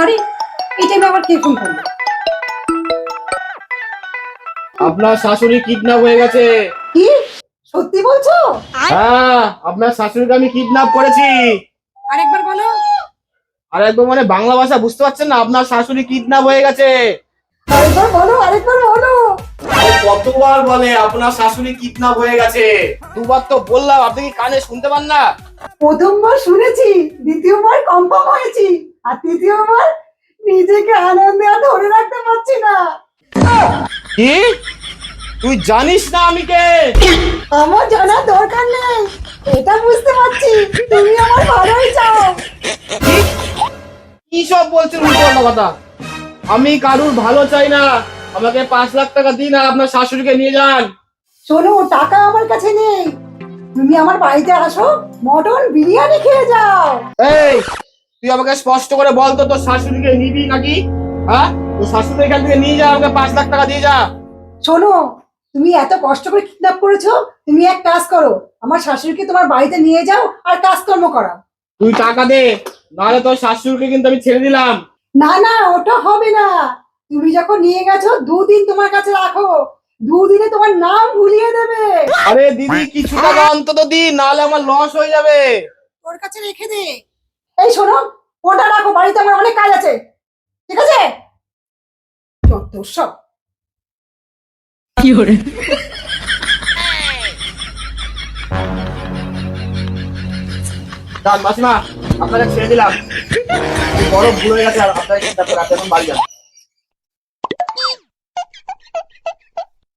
আরে এই টাইমে আবার কে ফোন করলো? আপনার শাশুড়ি কিডন্যাপ হয়ে গেছে। কি সত্যি বলছো? হ্যাঁ, আপনার শাশুড়িকে আমি কিডন্যাপ করেছি। আরেকবার বলো। আর একদম মানে বাংলা ভাষা বুঝতে পারছেন না? আপনার শাশুড়ি কিডন্যাপ হয়ে গেছে। আরেকবার বলো, আরেকবার বলো। আরে কতবার বলে আপনার শাশুড়ি কিডন্যাপ হয়ে গেছে? দুবার তো বললাম, আপনি কি কানে শুনতে পান না? প্রথমবার শুনেছি, দ্বিতীয়বার কনফার্ম হয়েছি, আর তৃতীয়বার নিজেকে আনন্দে আর ধরে রাখতে পারছি না। কি? তুই জানিস না আমি কে? আমার জানার দরকার নেই, এটা বুঝতে পারছি তুমি আমার ভালোই চাও। কি? কি সব বলছেন উল্টো কথা? আমি কারুর ভালো চাই না। আমাকে 5 লাখ টাকা দিন আর আপনার শাশুড়িকে নিয়ে যান। শোনো, টাকা আমার কাছে নেই, তুমি আমার বাড়িতে আসো, মটন বিরিয়ানি খেয়ে যাও। এই, তুই আমাকে স্পষ্ট করে বল তো, তোর শাশুড়িকে নিবি নাকি? হ্যাঁ, তোর শাশুড়ি এখান থেকে নিয়ে যা, আমাকে 5 লাখ টাকা দিয়ে যা। শোনো, তুমি এত কষ্ট করে কিডন্যাপ করেছো, তুমি এক কাজ করো, আমার শাশুড়িকে তোমার বাড়িতে নিয়ে যাও আর কাজকর্ম করাও। তুই টাকা দে, নাহলে তোর শাশুড়িকে কিন্তু আমি ছেড়ে দিলাম। না না, ওটা হবে না। তুমি যখন নিয়ে গেছো, 2 দিন তোমার কাছে রাখো, 2 দিনে তোমার নাম ভুলিয়ে দেবে। আরে দিদি, কিছু টাকা অন্তত দিন, নাহলে আমার লস হয়ে যাবে। ওর কাছে রেখে দে। এই শোনো, ওটা রাখো, বাড়িতে আমার অনেক কাজ আছে, ঠিক আছে? যত সব। যান মাসিমা, আপনাকে ছেড়ে দিলাম। বড় ভুল হয়ে গেছে, আর আপনাকে এখন বাড়ি যান।